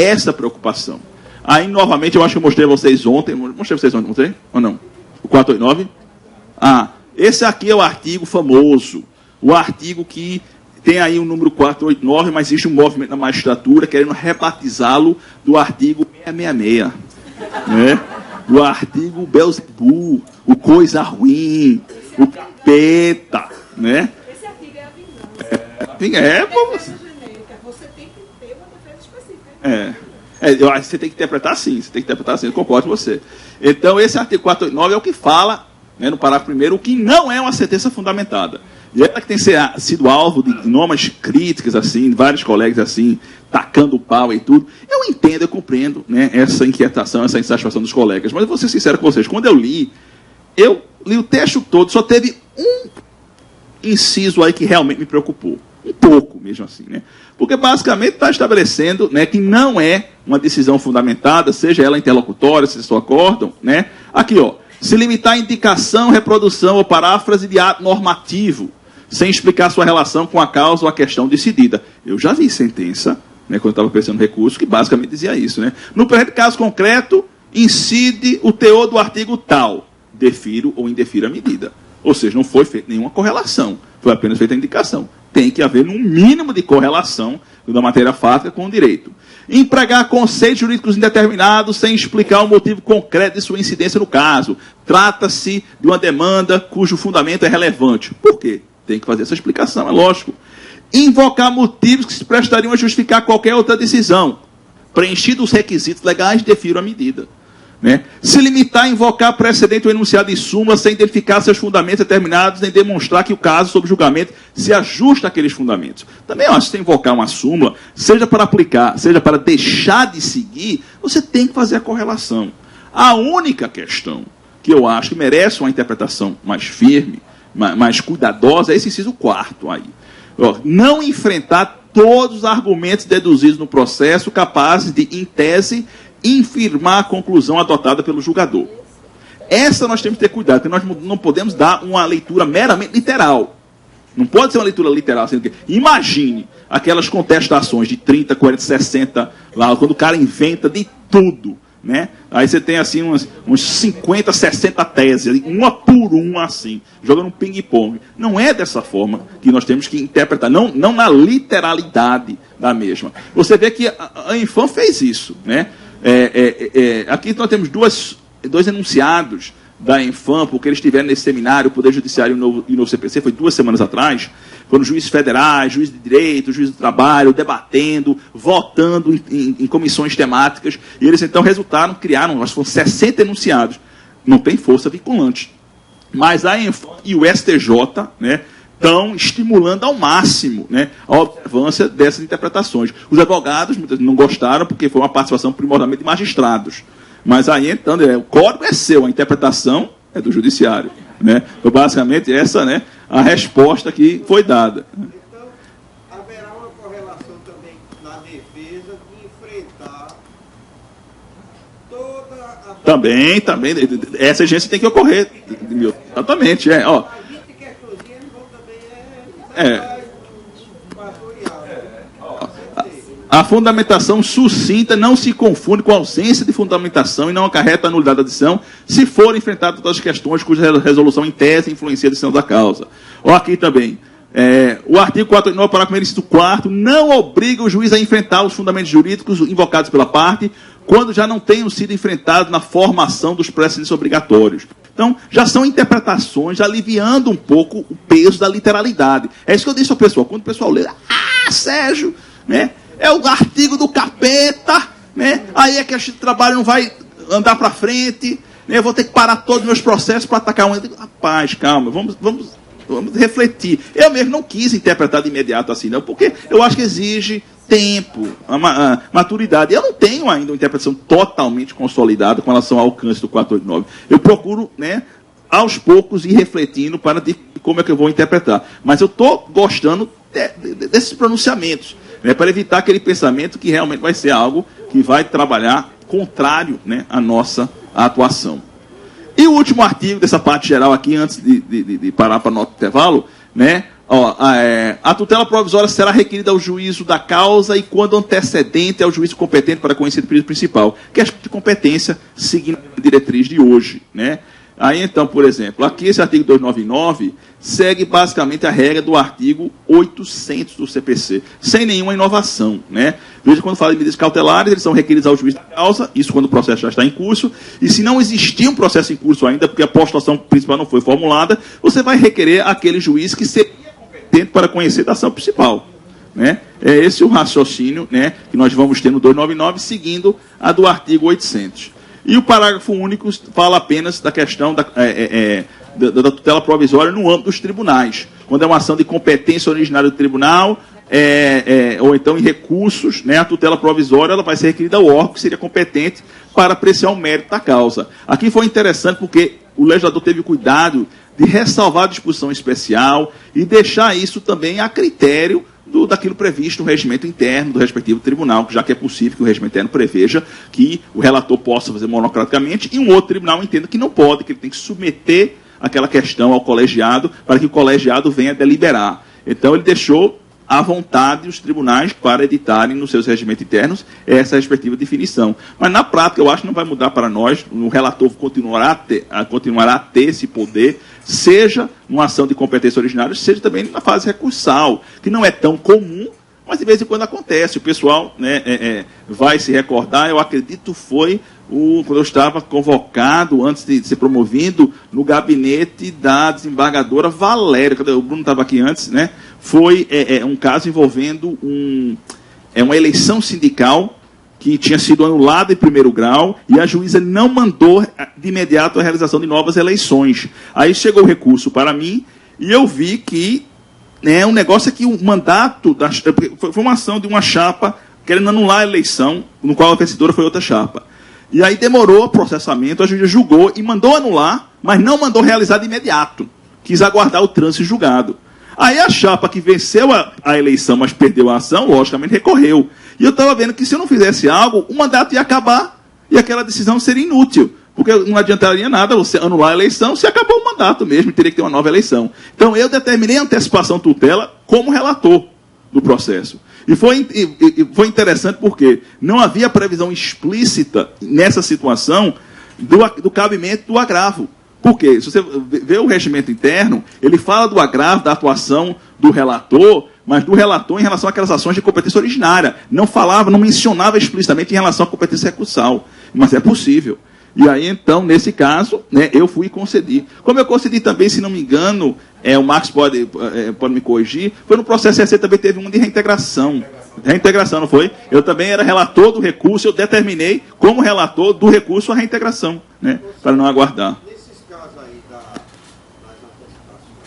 essa preocupação. Aí, novamente, eu acho que eu mostrei a vocês ontem. Mostrei a vocês ontem, mostrei? Ou não? O 489? Esse aqui é o artigo famoso. O artigo que tem aí o número 489, mas existe um movimento na magistratura querendo rebatizá-lo do artigo 666. Né? O artigo Beelzebub, o coisa ruim, o capeta. Né? Esse artigo é a vingança. Você tem que ter uma defesa específica. Eu acho que você tem que interpretar assim, eu concordo com você. Então, esse artigo 489 é o que fala, né, no parágrafo 1º, o que não é uma sentença fundamentada. E ela que tem sido alvo de enormes críticas, assim, de vários colegas, assim, tacando o pau e tudo. Eu entendo, eu compreendo, né, essa inquietação, essa insatisfação dos colegas. Mas eu vou ser sincero com vocês, quando eu li o texto todo, só teve um inciso aí que realmente me preocupou. Um pouco, mesmo assim, né? Porque basicamente está estabelecendo, né, que não é uma decisão fundamentada, seja ela interlocutória, seja só acórdão, né? Aqui, ó, se limitar a indicação, reprodução ou paráfrase de ato normativo, sem explicar sua relação com a causa ou a questão decidida. Eu já vi sentença, né, quando eu estava prestando recurso, que basicamente dizia isso, né? No presente caso concreto, incide o teor do artigo tal, defiro ou indefiro a medida. Ou seja, não foi feita nenhuma correlação, foi apenas feita a indicação. Tem que haver um mínimo de correlação da matéria fática com o direito. Empregar conceitos jurídicos indeterminados sem explicar o motivo concreto de sua incidência no caso. Trata-se de uma demanda cujo fundamento é relevante. Por quê? Tem que fazer essa explicação, é lógico. Invocar motivos que se prestariam a justificar qualquer outra decisão. Preenchidos os requisitos legais, defiro a medida. Né? Se limitar a invocar precedente ou enunciado em súmula sem identificar seus fundamentos determinados nem demonstrar que o caso sob julgamento se ajusta àqueles fundamentos. Também eu acho que se invocar uma súmula, seja para aplicar, seja para deixar de seguir, você tem que fazer a correlação. A única questão que eu acho que merece uma interpretação mais firme, mais cuidadosa, é esse inciso 4º aí. Não enfrentar todos os argumentos deduzidos no processo capazes de, em tese, infirmar a conclusão adotada pelo julgador. Essa nós temos que ter cuidado, porque nós não podemos dar uma leitura meramente literal. Não pode ser uma leitura literal. Assim, imagine aquelas contestações de 30, 40, 60, lá, quando o cara inventa de tudo. Né? Aí você tem assim uns 50, 60 teses, uma por uma assim, jogando um ping-pong. Não é dessa forma que nós temos que interpretar, não na literalidade da mesma. Você vê que a Infam fez isso, né? Aqui nós temos dois enunciados da Infam, porque eles estiveram nesse seminário, o Poder Judiciário e o novo CPC, foi 2 semanas atrás, foram juízes federais, juiz de direito, juiz do trabalho, debatendo, votando em comissões temáticas, e eles então criaram, acho que foram 60 enunciados. Não tem força vinculante. Mas a Infam e o STJ, né, estão estimulando ao máximo, né, a observância dessas interpretações. Os advogados muitas não gostaram, porque foi uma participação primordialmente de magistrados. Mas aí, então, o código é seu, a interpretação é do judiciário. Né? Então, basicamente, essa, né, a resposta que foi dada. Então, haverá uma correlação também na defesa de enfrentar toda a... Também, essa exigência tem que ocorrer. Exatamente, ó. A fundamentação sucinta não se confunde com a ausência de fundamentação e não acarreta a nulidade da decisão se for enfrentada todas as questões cuja resolução em tese influencia a decisão da causa. Aqui também, o artigo 489, parágrafo 1º, inciso 4º, não obriga o juiz a enfrentar os fundamentos jurídicos invocados pela parte quando já não tenham sido enfrentados na formação dos precedentes obrigatórios. Então, já são interpretações aliviando um pouco o peso da literalidade. É isso que eu disse ao pessoal. Quando o pessoal lê, Sérgio, né, é o artigo do capeta, né, aí é que a gente trabalho não vai andar para frente, né, eu vou ter que parar todos os meus processos para atacar um. Rapaz, calma, vamos refletir. Eu mesmo não quis interpretar de imediato assim, não, porque eu acho que exige tempo, a maturidade. Eu não tenho ainda uma interpretação totalmente consolidada com relação ao alcance do 489. Eu procuro, né, aos poucos ir refletindo para como é que eu vou interpretar. Mas eu estou gostando desses pronunciamentos, né, para evitar aquele pensamento que realmente vai ser algo que vai trabalhar contrário, né, à nossa atuação. E o último artigo dessa parte geral aqui, antes de parar para nosso intervalo, né, A tutela provisória será requerida ao juízo da causa e quando antecedente ao juízo competente para conhecer o período principal. Questão de competência, seguindo a diretriz de hoje, né? Aí, então, por exemplo, aqui esse artigo 299 segue basicamente a regra do artigo 800 do CPC, sem nenhuma inovação, né? Veja, quando fala de medidas cautelares, eles são requeridos ao juiz da causa, isso quando o processo já está em curso, e se não existir um processo em curso ainda, porque a postulação principal não foi formulada, você vai requerer aquele juiz que seria competente para conhecer da ação principal, né? É esse o raciocínio, né, que nós vamos ter no 299, seguindo a do artigo 800. E o parágrafo único fala apenas da questão da tutela provisória no âmbito dos tribunais. Quando é uma ação de competência originária do tribunal, ou então em recursos, né, a tutela provisória ela vai ser requerida ao órgão que seria competente para apreciar o mérito da causa. Aqui foi interessante porque o legislador teve o cuidado de ressalvar a disposição especial e deixar isso também a critério daquilo previsto no regimento interno do respectivo tribunal, já que é possível que o regimento interno preveja que o relator possa fazer monocraticamente e um outro tribunal entenda que não pode, que ele tem que submeter aquela questão ao colegiado para que o colegiado venha deliberar. Então ele deixou à vontade os tribunais para editarem nos seus regimentos internos essa respectiva definição. Mas na prática eu acho que não vai mudar para nós, o relator continuará a ter esse poder, seja numa ação de competência originária, seja também na fase recursal, que não é tão comum, mas de vez em quando acontece. O pessoal, né, vai se recordar, eu acredito foi quando eu estava convocado, antes de ser promovido, no gabinete da desembargadora Valéria, o Bruno estava aqui antes, né? Foi um caso envolvendo uma eleição sindical que tinha sido anulada em primeiro grau e a juíza não mandou de imediato a realização de novas eleições. Aí chegou o recurso para mim e eu vi que um negócio é que o mandato foi uma ação de uma chapa querendo anular a eleição, no qual a vencedora foi outra chapa. E aí demorou o processamento, a juíza julgou e mandou anular, mas não mandou realizar de imediato. Quis aguardar o trânsito julgado. Aí a chapa que venceu a eleição, mas perdeu a ação, logicamente recorreu. E eu estava vendo que se eu não fizesse algo, o mandato ia acabar e aquela decisão seria inútil. Porque não adiantaria nada você anular a eleição se acabou o mandato mesmo, teria que ter uma nova eleição. Então eu determinei a antecipação tutela como relator do processo. E foi interessante porque não havia previsão explícita nessa situação do cabimento do agravo. Por quê? Se você vê o regimento interno, ele fala do agravo, da atuação do relator, mas do relator em relação àquelas ações de competência originária. Não mencionava explicitamente em relação à competência recursal. Mas é possível. E aí, então, nesse caso, né, eu fui e concedi. Como eu concedi também, se não me engano, o Marcos pode me corrigir, foi no processo SC também teve uma de reintegração. Reintegração, não foi? Eu também era relator do recurso, eu determinei como relator do recurso a reintegração, né, para não aguardar. Nesses casos aí das antecipações,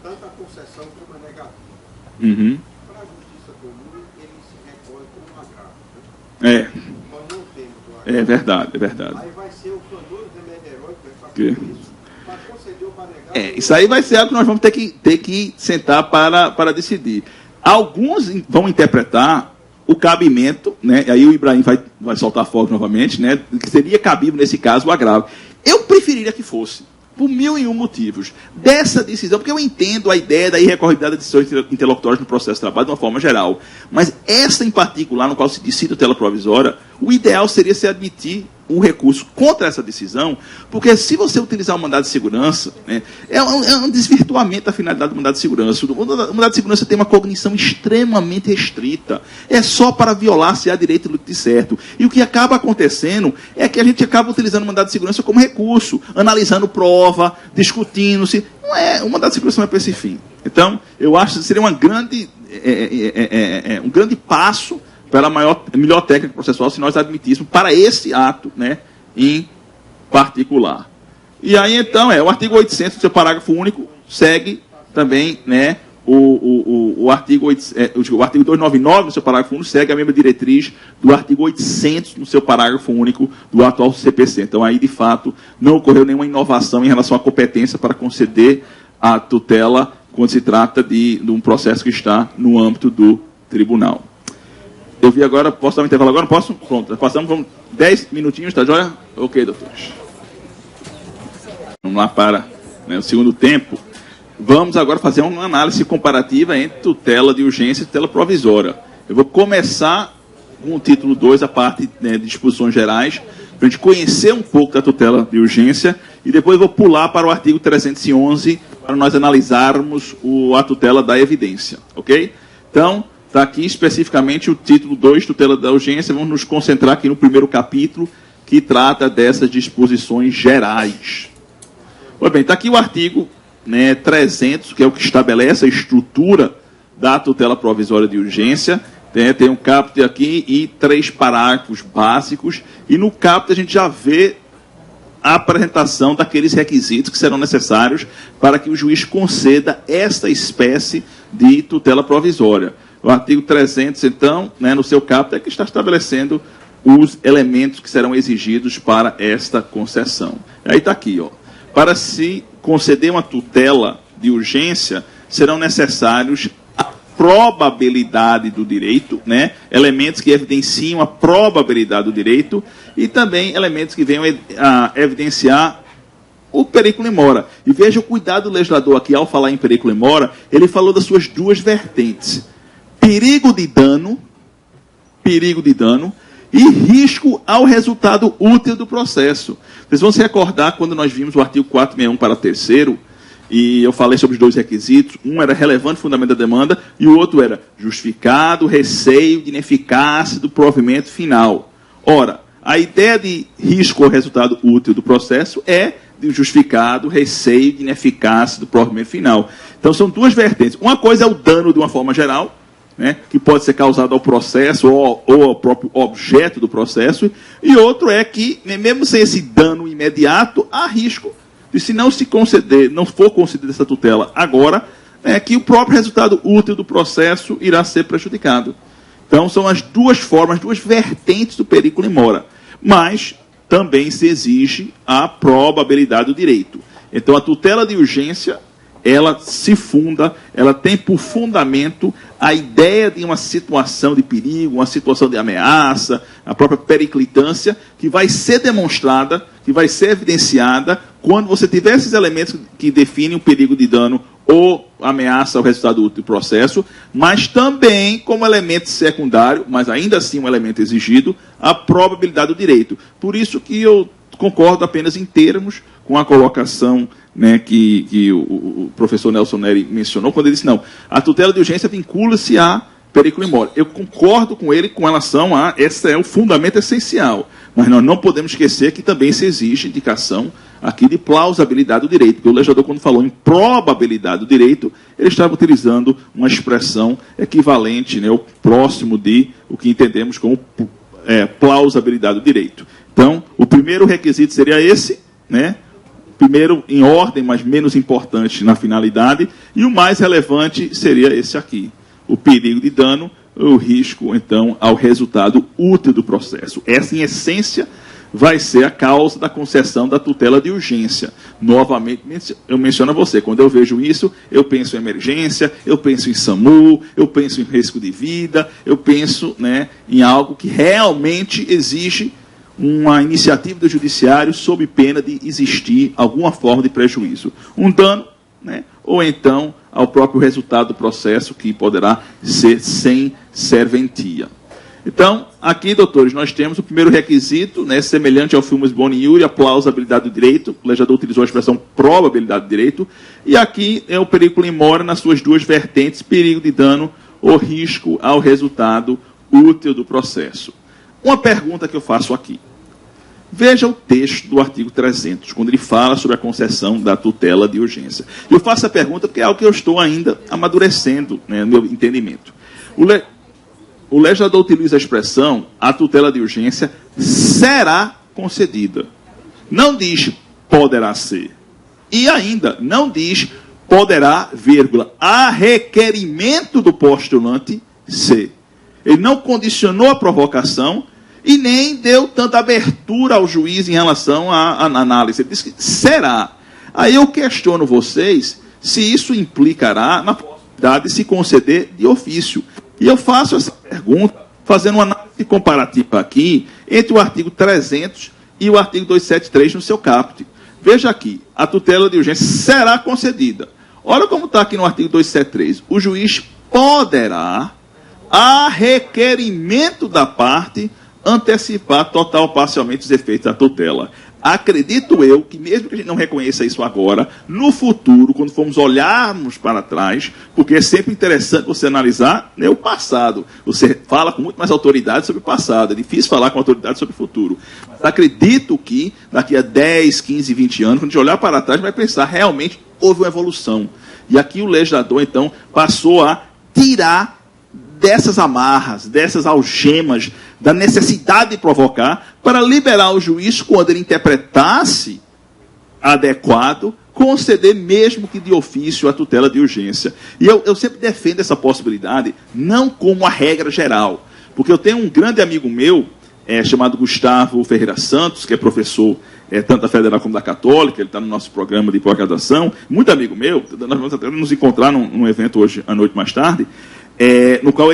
tanto a concessão como a negativa, Uhum. para a justiça comum, ele se recorre como agravo. Né? É. Nós não temos o agravo. É verdade, é verdade. Aí vai ser o famoso remédio heróico que vai fazer isso, para conceder ou para negar. Isso aí vai ser algo que nós vamos ter que sentar para decidir. Alguns vão interpretar o cabimento, né? Aí o Ibrahim vai soltar fogo novamente, né? Que seria cabível, nesse caso, o agravo. Eu preferiria que fosse, por 1001 motivos, dessa decisão, porque eu entendo a ideia da irrecorribilidade de decisões interlocutórias no processo de trabalho de uma forma geral. Mas essa em particular, no qual se decide tutela provisória, o ideal seria se admitir um recurso contra essa decisão, porque se você utilizar o mandado de segurança, né, é um desvirtuamento da finalidade do mandado de segurança. O mandado de segurança tem uma cognição extremamente restrita. É só para violar se há direito de certo. E o que acaba acontecendo é que a gente acaba utilizando o mandado de segurança como recurso, analisando prova, discutindo-se. O mandado de segurança não é para esse fim. Então, eu acho que seria um grande passo pela melhor técnica processual se nós admitíssemos para esse ato, né, em particular. E aí, então, o artigo 800, seu parágrafo único, segue também, né, o artigo 299, no seu parágrafo único, segue a mesma diretriz do artigo 800, no seu parágrafo único do atual CPC. Então, aí, de fato, não ocorreu nenhuma inovação em relação à competência para conceder a tutela quando se trata de um processo que está no âmbito do tribunal. Eu vi agora, posso dar um intervalo agora? Posso? Pronto, vamos 10 minutinhos, tá joia? Ok, doutores. Vamos lá para o segundo tempo. vamos agora fazer uma análise comparativa entre tutela de urgência e tutela provisória. Eu vou começar com o título 2, a parte, né, de disposições gerais, para a gente conhecer um pouco da tutela de urgência, e depois eu vou pular para o artigo 311, para nós analisarmos a tutela da evidência, ok? Então, está aqui especificamente o título 2, tutela da urgência. Vamos nos concentrar aqui no primeiro capítulo, que trata dessas disposições gerais. Pois bem, está aqui o artigo, né, 300, que é o que estabelece a estrutura da tutela provisória de urgência. Tem um caput aqui e 3 parágrafos básicos, e no caput a gente já vê a apresentação daqueles requisitos que serão necessários para que o juiz conceda esta espécie de tutela provisória. O artigo 300, então, né, no seu caput, é que está estabelecendo os elementos que serão exigidos para esta concessão. Aí está aqui, ó. Para se conceder uma tutela de urgência, serão necessários a probabilidade do direito, né? Elementos que evidenciam a probabilidade do direito, e também elementos que venham a evidenciar o periculum in mora. E veja o cuidado do legislador aqui, ao falar em periculum in mora, ele falou das suas duas vertentes: perigo de dano e risco ao resultado útil do processo. Vocês vão se recordar quando nós vimos o artigo 461 para terceiro, e eu falei sobre os dois requisitos. Um era relevante fundamento da demanda, e o outro era justificado receio de ineficácia do provimento final. Ora, a ideia de risco ao resultado útil do processo é de justificado receio de ineficácia do provimento final. Então são duas vertentes. Uma coisa é o dano de uma forma geral, né, que pode ser causado ao processo ou ao próprio objeto do processo, e outro é que, mesmo sem esse dano imediato, há risco de, se não se conceder, não for concedida essa tutela agora, que o próprio resultado útil do processo irá ser prejudicado. Então, são as duas formas, duas vertentes do periculum in mora. Mas também se exige a probabilidade do direito. Então, a tutela de urgência, ela se funda, ela tem por fundamento a ideia de uma situação de perigo, uma situação de ameaça, a própria periclitância, que vai ser demonstrada, que vai ser evidenciada quando você tiver esses elementos que definem o perigo de dano ou ameaça ao resultado útil do processo, mas também como elemento secundário, mas ainda assim um elemento exigido, a probabilidade do direito. Por isso que eu concordo apenas em termos com a colocação, né, que o professor Nelson Neri mencionou, quando ele disse, não, a tutela de urgência vincula-se a periculum in mora. Eu concordo com ele com relação a, esse é o fundamento essencial, mas nós não podemos esquecer que também se exige indicação aqui de plausibilidade do direito, porque o legislador, quando falou em probabilidade do direito, ele estava utilizando uma expressão equivalente, né, ou próximo de o que entendemos como plausibilidade do direito. Então, o primeiro requisito seria esse, né? Primeiro em ordem, mas menos importante na finalidade, e o mais relevante seria esse aqui: o perigo de dano, o risco, então, ao resultado útil do processo. Essa, em essência, vai ser a causa da concessão da tutela de urgência. Novamente, eu menciono a você, quando eu vejo isso, eu penso em emergência, eu penso em SAMU, eu penso em risco de vida, eu penso, né, em algo que realmente exige uma iniciativa do judiciário sob pena de existir alguma forma de prejuízo. Um dano, né, ou então ao próprio resultado do processo, que poderá ser sem serventia. Então, aqui, doutores, nós temos o primeiro requisito, né, semelhante ao fumus boni iure, a plausibilidade do direito. O legislador utilizou a expressão probabilidade do direito. E aqui é o periculum in mora nas suas duas vertentes: perigo de dano ou risco ao resultado útil do processo. Uma pergunta que eu faço aqui. Veja o texto do artigo 300, quando ele fala sobre a concessão da tutela de urgência. Eu faço a pergunta porque é algo que eu estou ainda amadurecendo, né, no meu entendimento. O legislador utiliza a expressão: a tutela de urgência será concedida. Não diz poderá ser. E ainda não diz poderá, vírgula, a requerimento do postulante ser. Ele não condicionou a provocação e nem deu tanta abertura ao juiz em relação à análise. Ele disse que será. Aí eu questiono vocês se isso implicará na possibilidade de se conceder de ofício. E eu faço essa pergunta fazendo uma análise comparativa aqui entre o artigo 300 e o artigo 273 no seu caput. Veja aqui, a tutela de urgência será concedida. Olha como está aqui no artigo 273. O juiz poderá, a requerimento da parte, antecipar total ou parcialmente os efeitos da tutela. Acredito eu que, mesmo que a gente não reconheça isso agora, no futuro, quando formos olharmos para trás, porque é sempre interessante você analisar, né, o passado. Você fala com muito mais autoridade sobre o passado, é difícil falar com autoridade sobre o futuro. Mas acredito que daqui a 10, 15, 20 anos, quando a gente olhar para trás, vai pensar, realmente houve uma evolução. E aqui o legislador, então, passou a tirar dessas amarras, dessas algemas, da necessidade de provocar, para liberar o juiz, quando ele interpretasse adequado, conceder mesmo que de ofício a tutela de urgência. E eu sempre defendo essa possibilidade, não como a regra geral, porque eu tenho um grande amigo meu, chamado Gustavo Ferreira Santos, que é professor tanto da Federal como da Católica, ele está no nosso programa de pós-graduação, muito amigo meu, nós vamos até nos encontrar num evento hoje à noite mais tarde, no qual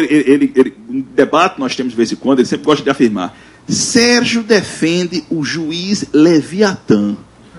um debate nós temos de vez em quando, ele sempre gosta de afirmar: Sérgio defende o juiz Leviatã,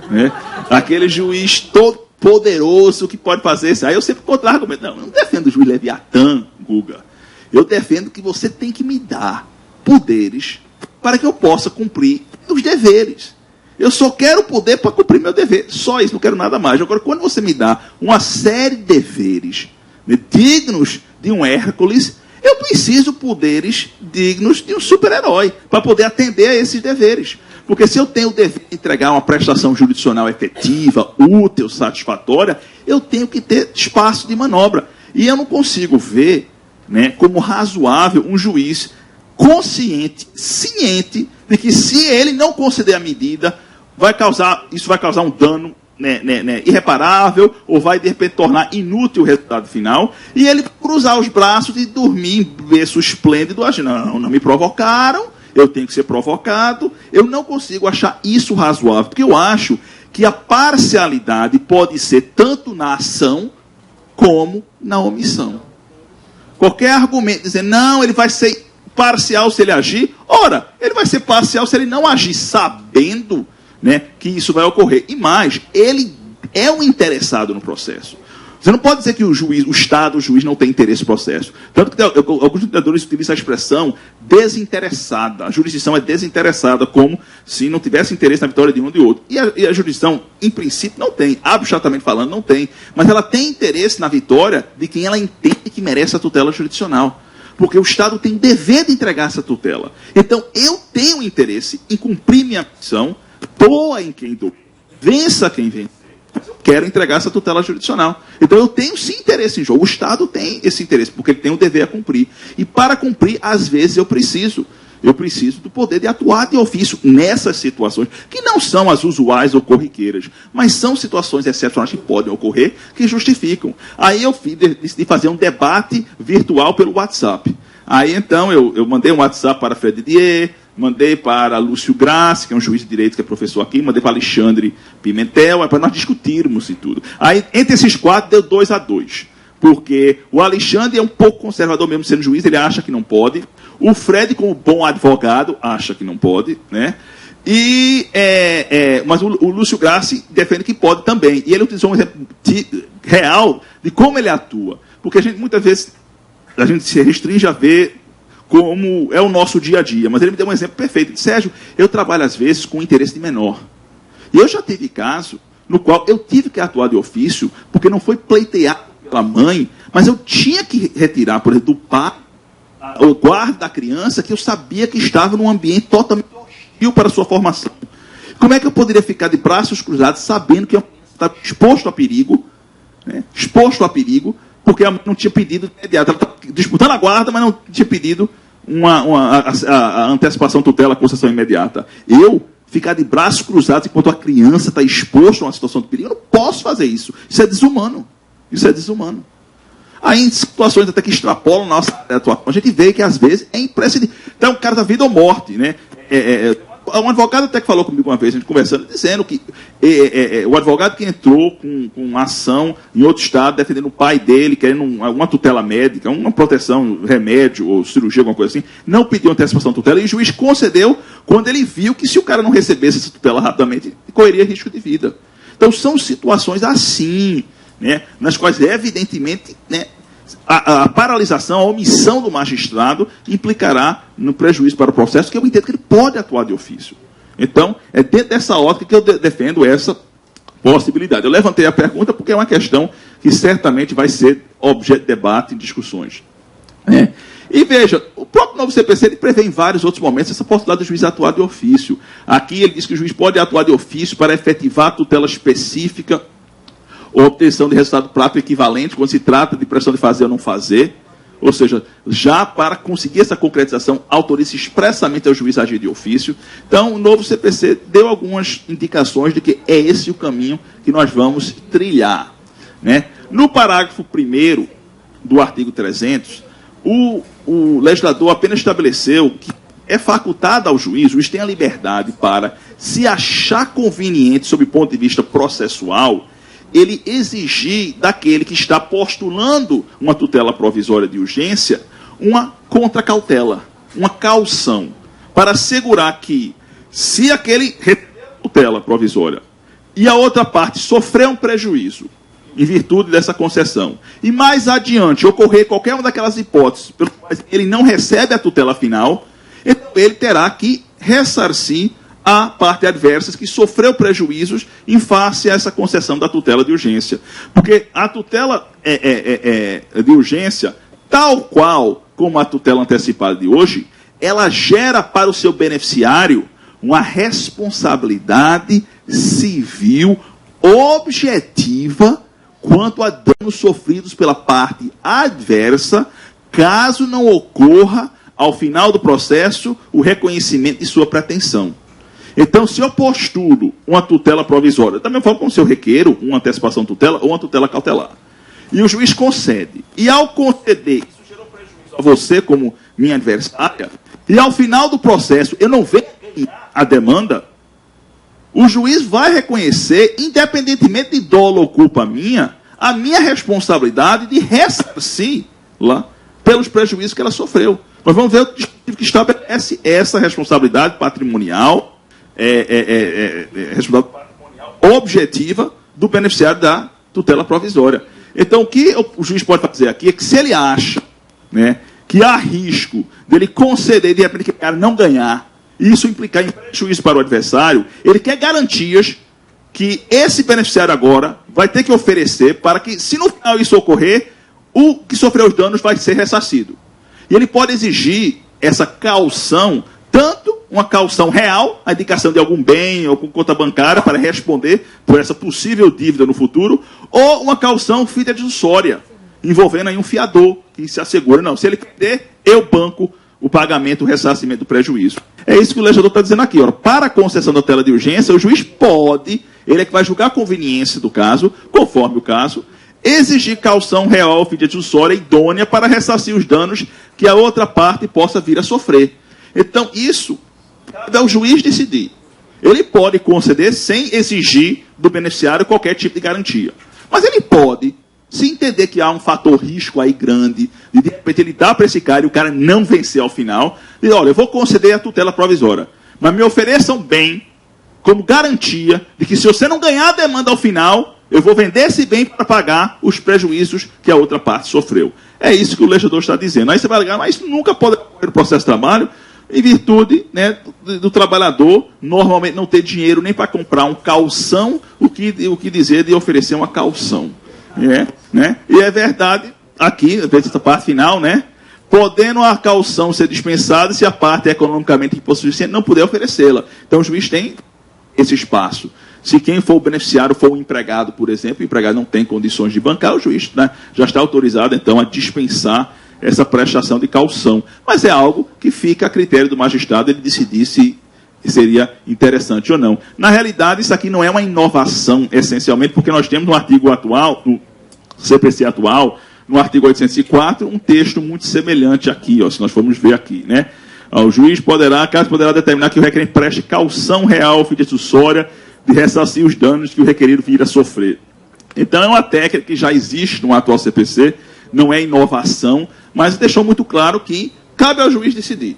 né? Aquele juiz todo poderoso que pode fazer isso. Aí eu sempre contra-argumento: não, eu não defendo o juiz Leviatã, Guga. Eu defendo que você tem que me dar poderes para que eu possa cumprir os deveres. Eu só quero poder para cumprir meu dever. Só isso, não quero nada mais. Agora, quando você me dá uma série de deveres, né, dignos de um Hércules, eu preciso poderes dignos de um super-herói para poder atender a esses deveres. Porque se eu tenho o dever de entregar uma prestação jurisdicional efetiva, útil, satisfatória, eu tenho que ter espaço de manobra. E eu não consigo ver, né, como razoável um juiz consciente, ciente de que, se ele não conceder a medida, isso vai causar um dano, né, irreparável, ou vai, de repente, tornar inútil o resultado final, e ele cruzar os braços e dormir em berço esplêndido, achando: não me provocaram, eu tenho que ser provocado. Eu não consigo achar isso razoável, porque eu acho que a parcialidade pode ser tanto na ação como na omissão. Qualquer argumento dizer: não, ele vai ser parcial se ele agir, ora, ele vai ser parcial se ele não agir sabendo, né, que isso vai ocorrer. E mais, ele é um interessado no processo. Você não pode dizer que o juiz não tem interesse no processo. Tanto que alguns lutadores utilizam a expressão desinteressada. A jurisdição é desinteressada, como se não tivesse interesse na vitória de um ou de outro. E a jurisdição, em princípio, não tem. Abstratamente falando, não tem. Mas ela tem interesse na vitória de quem ela entende que merece a tutela jurisdicional. Porque o Estado tem o dever de entregar essa tutela. Então, eu tenho interesse em cumprir minha missão, doa em quem doa, vença quem vence. Eu quero entregar essa tutela jurisdicional. Então, eu tenho sim interesse em jogo. O Estado tem esse interesse, porque ele tem o dever a cumprir. E para cumprir, às vezes, eu preciso do poder de atuar de ofício nessas situações, que não são as usuais ou corriqueiras, mas são situações excepcionais que podem ocorrer, que justificam. Aí eu decidi fazer um debate virtual pelo WhatsApp. Aí, então, eu mandei um WhatsApp para Fred Didier, mandei para Lúcio Grassi, que é um juiz de direito que é professor aqui, mandei para Alexandre Pimentel, para nós discutirmos e tudo. Aí, entre esses quatro, deu 2-2. Porque o Alexandre é um pouco conservador mesmo sendo juiz, ele acha que não pode. O Fred, como bom advogado, acha que não pode, né? Mas o Lúcio Grassi defende que pode também. E ele utilizou um exemplo real de como ele atua. Porque muitas vezes a gente se restringe a ver como é o nosso dia a dia. Mas ele me deu um exemplo perfeito. Ele disse: Sérgio, eu trabalho às vezes com interesse de menor. E eu já tive caso no qual eu tive que atuar de ofício, porque não foi pleitear pela mãe, mas eu tinha que retirar, por exemplo, do pai, o guarda da criança, que eu sabia que estava num ambiente totalmente hostil para a sua formação. Como é que eu poderia ficar de braços cruzados, sabendo que eu estava exposto a perigo, né? Exposto a perigo, porque a mãe não tinha pedido imediato. Ela estava disputando a guarda, mas não tinha pedido a antecipação, tutela, concessão imediata. Eu ficar de braços cruzados enquanto a criança está exposta a uma situação de perigo, eu não posso fazer isso. Isso é desumano. Isso é desumano. Aí, em situações até que extrapolam a nossa atuação, a gente vê que, às vezes, é imprescindível. Então, o cara da vida ou morte, né? Um advogado até que falou comigo uma vez, a gente conversando, dizendo que o advogado que entrou com ação em outro estado, defendendo o pai dele, querendo uma tutela médica, uma proteção, remédio ou cirurgia, alguma coisa assim, não pediu antecipação de tutela, e o juiz concedeu quando ele viu que, se o cara não recebesse essa tutela rapidamente, correria risco de vida. Então, são situações assim né, nas quais, evidentemente, né, a paralisação, a omissão do magistrado implicará no prejuízo para o processo, que eu entendo que ele pode atuar de ofício. Então, é dentro dessa ótica que eu defendo essa possibilidade. Eu levantei a pergunta porque é uma questão que certamente vai ser objeto de debate e discussões. Né? E veja, o próprio novo CPC ele prevê em vários outros momentos essa possibilidade do juiz atuar de ofício. Aqui ele diz que o juiz pode atuar de ofício para efetivar a tutela específica ou obtenção de resultado prático equivalente quando se trata de pressão de fazer ou não fazer. Ou seja, já para conseguir essa concretização, autoriza expressamente ao juiz agir de ofício. Então, o novo CPC deu algumas indicações de que é esse o caminho que nós vamos trilhar. Né? No parágrafo 1º do artigo 300, o legislador apenas estabeleceu que é facultado ao juiz, o juiz tem a liberdade para, se achar conveniente sob o ponto de vista processual, ele exigir daquele que está postulando uma tutela provisória de urgência uma contracautela, uma caução, para assegurar que, se aquele tutela provisória e a outra parte sofrer um prejuízo em virtude dessa concessão, e mais adiante ocorrer qualquer uma daquelas hipóteses pelas quais ele não recebe a tutela final, então ele terá que ressarcir a parte adversa que sofreu prejuízos em face a essa concessão da tutela de urgência. Porque a tutela de urgência, tal qual como a tutela antecipada de hoje, ela gera para o seu beneficiário uma responsabilidade civil objetiva quanto a danos sofridos pela parte adversa, caso não ocorra, ao final do processo, o reconhecimento de sua pretensão. Então, se eu postulo uma tutela provisória, da mesma forma como se eu requeiro uma antecipação de tutela ou uma tutela cautelar, e o juiz concede, e ao conceder, isso gerou prejuízo a você como minha adversária, e ao final do processo eu não venho ganhar a demanda, o juiz vai reconhecer, independentemente de dolo ou culpa minha, a minha responsabilidade de ressarci-la pelos prejuízos que ela sofreu. Nós vamos ver o dispositivo que estabelece essa responsabilidade patrimonial, responsabilidade patrimonial objetiva do beneficiário da tutela provisória. Então, o que o juiz pode fazer aqui é que, se ele acha, né, que há risco dele conceder, de repente, que o cara não ganhar, e isso implicar em prejuízo para o adversário, ele quer garantias que esse beneficiário agora vai ter que oferecer para que, se no final isso ocorrer, o que sofreu os danos vai ser ressarcido. E ele pode exigir essa caução, tanto uma caução real, a indicação de algum bem ou com conta bancária para responder por essa possível dívida no futuro, ou uma caução fidejussória, envolvendo aí um fiador que se assegura, não, se ele perder, eu banco o pagamento, o ressarcimento do prejuízo. É isso que o legislador está dizendo aqui. Ora, para a concessão da tutela de urgência, o juiz pode, ele é que vai julgar a conveniência do caso, conforme o caso, exigir caução real fidejussória idônea para ressarcir os danos que a outra parte possa vir a sofrer. Então, isso cabe ao juiz decidir. Ele pode conceder sem exigir do beneficiário qualquer tipo de garantia. Mas ele pode, se entender que há um fator risco aí grande, de repente ele dá para esse cara e o cara não vencer ao final, diz, olha, eu vou conceder a tutela provisória, mas me ofereçam bem como garantia de que, se você não ganhar a demanda ao final, eu vou vender esse bem para pagar os prejuízos que a outra parte sofreu. É isso que o legislador está dizendo. Aí você vai ligar, mas isso nunca pode ocorrer no processo de trabalho, em virtude, né, do trabalhador normalmente não ter dinheiro nem para comprar um calção, o que dizer de oferecer uma calção. Né? E é verdade, aqui, essa parte final, né, podendo a calção ser dispensada se a parte economicamente hipossuficiente não puder oferecê-la. Então o juiz tem esse espaço. Se quem for o beneficiário for o empregado, por exemplo, o empregado não tem condições de bancar, o juiz, né, já está autorizado, então, a dispensar essa prestação de calção. Mas é algo que fica a critério do magistrado ele decidir se seria interessante ou não. Na realidade, isso aqui não é uma inovação, essencialmente, porque nós temos no artigo atual, no CPC atual, no artigo 804, um texto muito semelhante aqui, ó, se nós formos ver aqui, né? O juiz poderá determinar que o requerente preste calção real fidejussória de ressarcir os danos que o requerido vir a sofrer. Então, é uma técnica que já existe no atual CPC, não é inovação, mas deixou muito claro que cabe ao juiz decidir.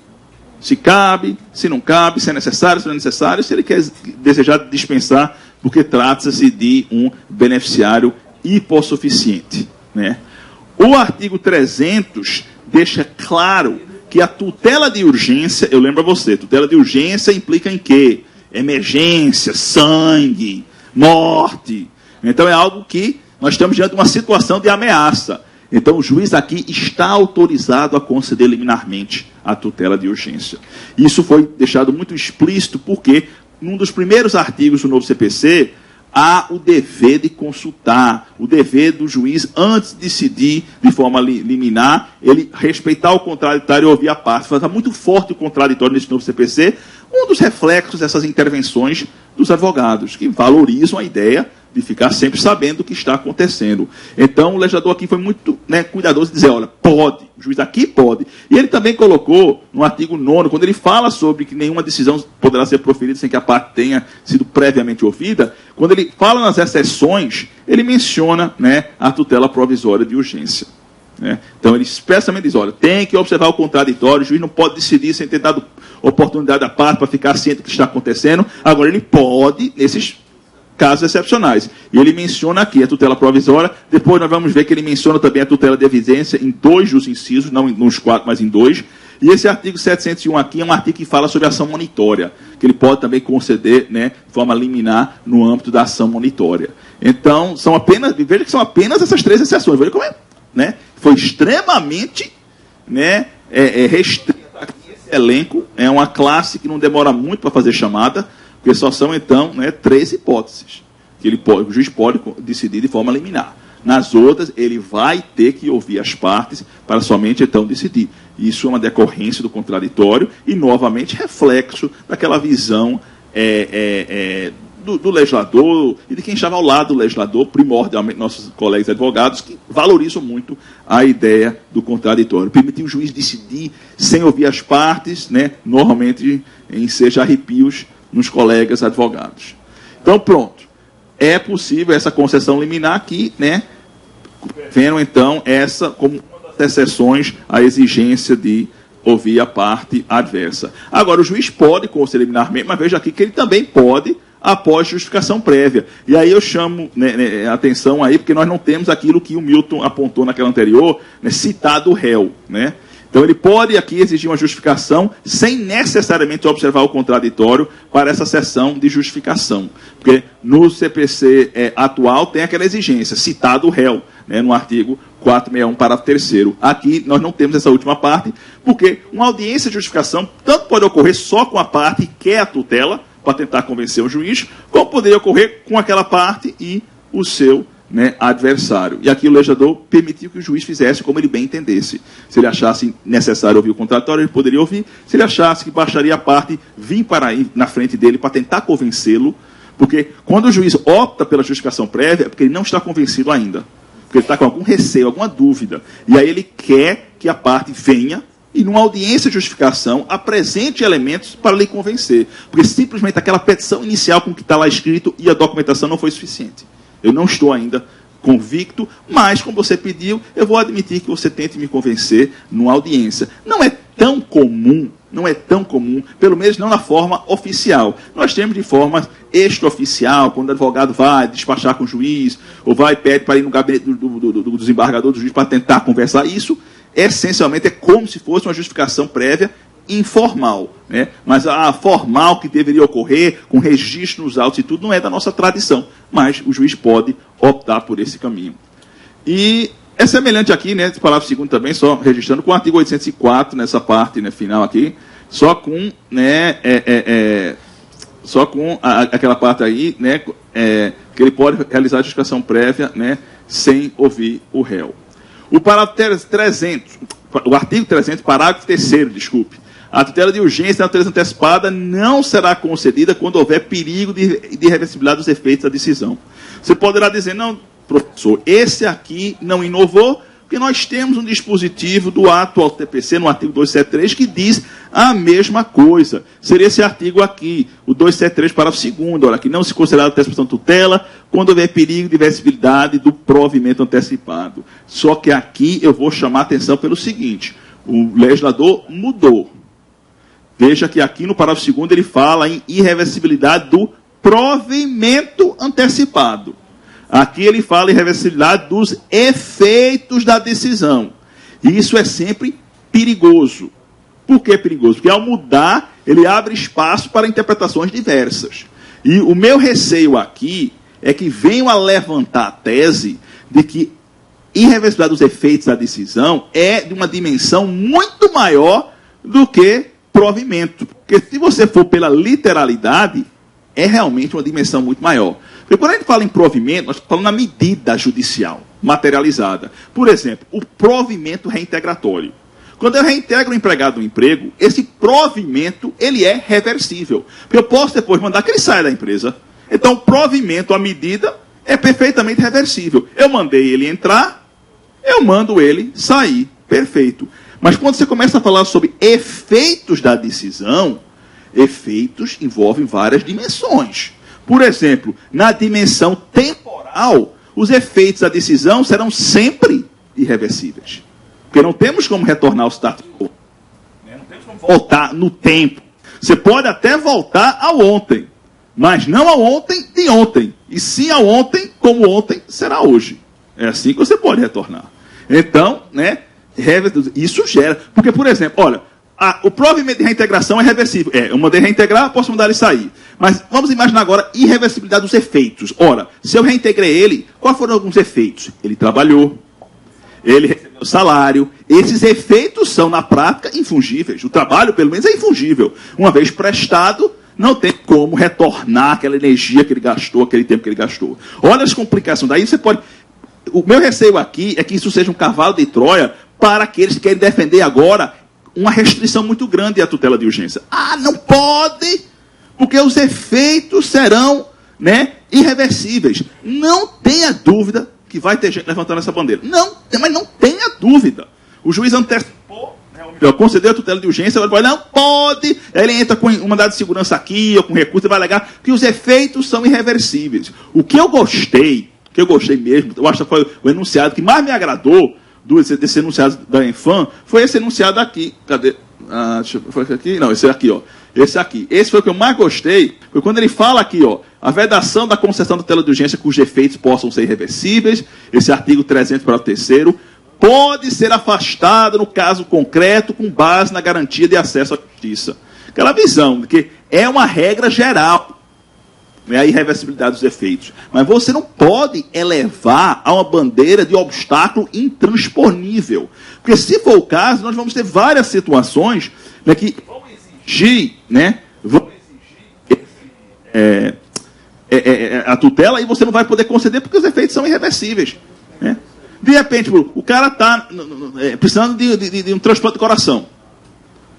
Se cabe, se não cabe, se é necessário, se não é necessário, se ele quer desejar dispensar, porque trata-se de um beneficiário hipossuficiente, né? O artigo 300 deixa claro que a tutela de urgência, eu lembro a você, tutela de urgência implica em quê? Emergência, sangue, morte. Então é algo que nós estamos diante de uma situação de ameaça. Então o juiz aqui está autorizado a conceder liminarmente a tutela de urgência. Isso foi deixado muito explícito porque, num dos primeiros artigos do novo CPC, há o dever de consultar, o dever do juiz, antes de decidir de forma liminar, ele respeitar o contraditório e ouvir a parte. Está muito forte o contraditório nesse novo CPC, um dos reflexos dessas intervenções dos advogados, que valorizam a ideia de ficar sempre sabendo o que está acontecendo. Então, o legislador aqui foi muito cuidadoso de dizer, olha, pode, o juiz aqui pode. E ele também colocou, no artigo 9º, quando ele fala sobre que nenhuma decisão poderá ser proferida sem que a parte tenha sido previamente ouvida, quando ele fala nas exceções, ele menciona a tutela provisória de urgência. Então, ele expressamente diz, olha, tem que observar o contraditório, o juiz não pode decidir sem ter dado oportunidade à parte para ficar ciente do que está acontecendo. Agora, ele pode, nesses casos excepcionais. E ele menciona aqui a tutela provisória, depois nós vamos ver que ele menciona também a tutela de evidência em 2 dos incisos, não nos 4, mas em 2. E esse artigo 701 aqui é um artigo que fala sobre ação monitória, que ele pode também conceder de forma liminar no âmbito da ação monitória. Então, veja que são apenas essas 3 exceções. Veja como foi extremamente restrito aqui esse elenco. É uma classe que não demora muito para fazer chamada, porque só são, então, 3 hipóteses que o juiz pode decidir de forma liminar. Nas outras, ele vai ter que ouvir as partes para somente, então, decidir. Isso é uma decorrência do contraditório e, novamente, reflexo daquela visão do legislador e de quem estava ao lado do legislador, primordialmente nossos colegas advogados, que valorizam muito a ideia do contraditório. Permitir o juiz decidir sem ouvir as partes, normalmente enseja arrepios nos colegas advogados. Então, pronto. É possível essa concessão liminar aqui, vendo, então, essa como uma das exceções à exigência de ouvir a parte adversa. Agora, o juiz pode conceder liminarmente, mas veja aqui que ele também pode após justificação prévia. E aí eu chamo a atenção aí, porque nós não temos aquilo que o Milton apontou naquela anterior, citado o réu, Então, ele pode aqui exigir uma justificação sem necessariamente observar o contraditório para essa sessão de justificação. Porque no CPC atual tem aquela exigência, citado o réu, no artigo 461, parágrafo 3º. Aqui nós não temos essa última parte, porque uma audiência de justificação tanto pode ocorrer só com a parte que quer a tutela, para tentar convencer o juiz, como poderia ocorrer com aquela parte e o seu adversário. E aqui o legislador permitiu que o juiz fizesse como ele bem entendesse. Se ele achasse necessário ouvir o contraditório, ele poderia ouvir. Se ele achasse que bastaria a parte vir para aí na frente dele para tentar convencê-lo, porque quando o juiz opta pela justificação prévia, é porque ele não está convencido ainda. Porque ele está com algum receio, alguma dúvida. E aí ele quer que a parte venha e, numa audiência de justificação, apresente elementos para lhe convencer. Porque simplesmente aquela petição inicial com o que está lá escrito e a documentação não foi suficiente. Eu não estou ainda convicto, mas, como você pediu, eu vou admitir que você tente me convencer numa audiência. Não é tão comum, pelo menos não na forma oficial. Nós temos de forma extraoficial, quando o advogado vai despachar com o juiz, ou vai e pede para ir no gabinete do desembargador do juiz para tentar conversar. Isso, essencialmente, é como se fosse uma justificação prévia informal, mas a formal que deveria ocorrer, com registro nos autos e tudo, não é da nossa tradição, mas o juiz pode optar por esse caminho. E é semelhante aqui, esse parágrafo 2º também, só registrando, com o artigo 804, nessa parte final aqui, só com, aquela parte aí, que ele pode realizar a justificação prévia, sem ouvir o réu. O parágrafo 300, o artigo 300, parágrafo 3º, desculpe. A tutela de urgência na natureza antecipada não será concedida quando houver perigo de irreversibilidade dos efeitos da decisão. Você poderá dizer, não, professor, esse aqui não inovou, porque nós temos um dispositivo do atual TPC, no artigo 273, que diz a mesma coisa. Seria esse artigo aqui, o 273, parágrafo 2º, olha, que não se considerará antecipação de tutela quando houver perigo de irreversibilidade do provimento antecipado. Só que aqui eu vou chamar a atenção pelo seguinte, o legislador mudou. Veja que aqui no parágrafo 2º ele fala em irreversibilidade do provimento antecipado. Aqui ele fala em reversibilidade dos efeitos da decisão. E isso é sempre perigoso. Por que perigoso? Porque ao mudar, ele abre espaço para interpretações diversas. E o meu receio aqui é que venham a levantar a tese de que irreversibilidade dos efeitos da decisão é de uma dimensão muito maior do que provimento. Porque se você for pela literalidade, é realmente uma dimensão muito maior. Porque quando a gente fala em provimento, nós estamos falando na medida judicial, materializada. Por exemplo, o provimento reintegratório. Quando eu reintegro o empregado no emprego, esse provimento, ele é reversível. Porque eu posso depois mandar que ele saia da empresa. Então, o provimento, a medida, é perfeitamente reversível. Eu mandei ele entrar, eu mando ele sair. Perfeito. Mas quando você começa a falar sobre efeitos da decisão, efeitos envolvem várias dimensões. Por exemplo, na dimensão temporal, os efeitos da decisão serão sempre irreversíveis. Porque não temos como retornar ao status quo. Não temos como voltar no tempo. Você pode até voltar ao ontem, mas não ao ontem de ontem. E sim ao ontem, como ontem será hoje. É assim que você pode retornar. Então, né, isso gera... Porque, por exemplo, olha... o provimento de reintegração é reversível. Eu mandei reintegrar, posso mandar ele sair. Mas vamos imaginar agora irreversibilidade dos efeitos. Ora, se eu reintegrei ele, quais foram alguns efeitos? Ele trabalhou, ele recebeu salário. Esses efeitos são, na prática, infungíveis. O trabalho, pelo menos, é infungível. Uma vez prestado, não tem como retornar aquela energia que ele gastou, aquele tempo que ele gastou. Olha as complicações. Daí você pode... O meu receio aqui é que isso seja um cavalo de Troia para aqueles que querem defender agora uma restrição muito grande à tutela de urgência. Não pode, porque os efeitos serão, né, irreversíveis. Não tenha dúvida que vai ter gente levantando essa bandeira. Não, mas não tenha dúvida. O juiz antecipou, concedeu a tutela de urgência, ele vai, não pode. Aí ele entra com um mandado de segurança aqui, ou com recurso, e vai alegar que os efeitos são irreversíveis. O que eu gostei mesmo, eu acho que foi o enunciado que mais me agradou, desse enunciado da Enfam, foi esse enunciado aqui. Cadê? Foi esse aqui? Não, esse aqui, ó. Esse aqui. Esse foi o que eu mais gostei, foi quando ele fala aqui, ó, a vedação da concessão da tutela de urgência cujos efeitos possam ser irreversíveis, esse artigo 300 para o 3º, pode ser afastado no caso concreto com base na garantia de acesso à justiça. Aquela visão de que é uma regra geral, né, a irreversibilidade dos efeitos. Mas você não pode elevar a uma bandeira de obstáculo intransponível. Porque se for o caso, nós vamos ter várias situações, né, que vão exigir, né, a tutela e você não vai poder conceder porque os efeitos são irreversíveis. Né? De repente, o cara está precisando de um transplante de coração.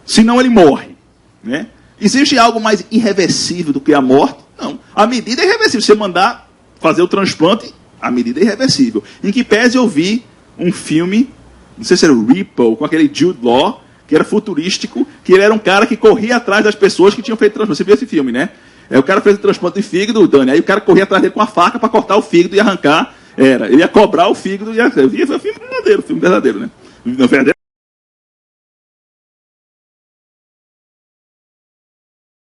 Senão ele morre. Né? Existe algo mais irreversível do que a morte? Não. A medida é irreversível. Se você mandar fazer o transplante, a medida é irreversível. Em que pese eu vi um filme, não sei se era o Ripple, com aquele Jude Law, que era futurístico, que ele era um cara que corria atrás das pessoas que tinham feito transplante. Você viu esse filme, né? O cara fez o transplante de fígado, Dani, aí o cara corria atrás dele com a faca para cortar o fígado e arrancar. Ele ia cobrar o fígado e ia... Foi um filme verdadeiro, né? Não, verdadeiro